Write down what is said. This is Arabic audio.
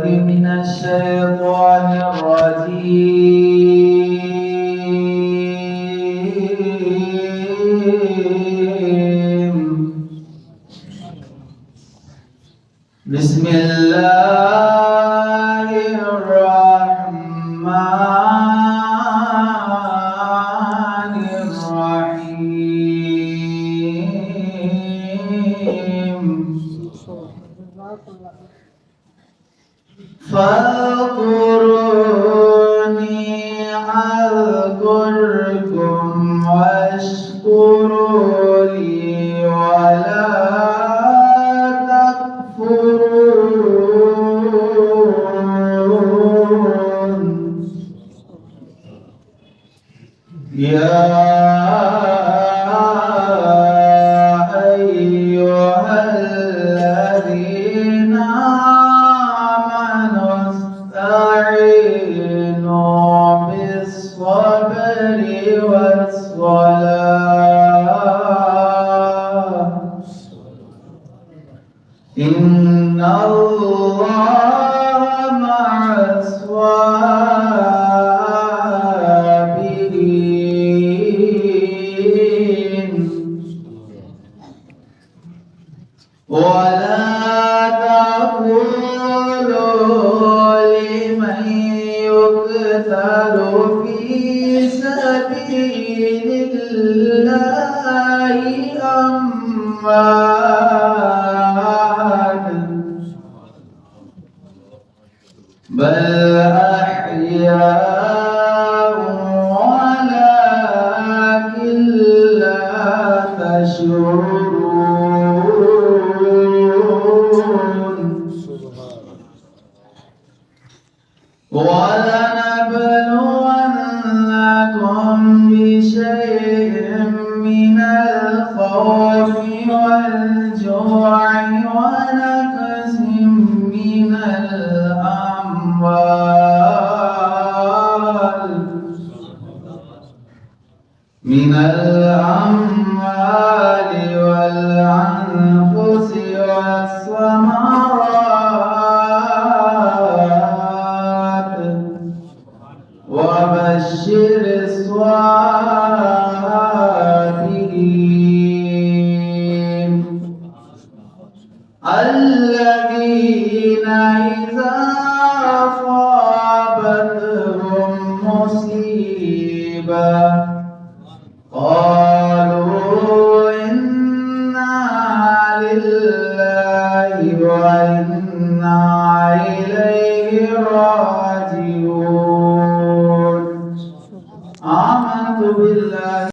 من الشيطان الرجيم. بسم الله الرحمن الرحيم. فاذكروني أذكركم واشكروا لي ولا تكفرون. يا أيها الذين آمنوا استعينوا بالصبر والصلاة إن الله مع الصابرين. ولا تقولوا لمن يقتل في سبيل الله أموات بل أحياء ولكن لا تشعرون. ولنبلونكم بشيء من الخوف والجوع ونقص من الأموال والأنفس والثمرات وبشر الصابرين الذين إذا أصابتهم مصيبة قالوا إنا لله وإنا إليه راجعون. آمنت بالله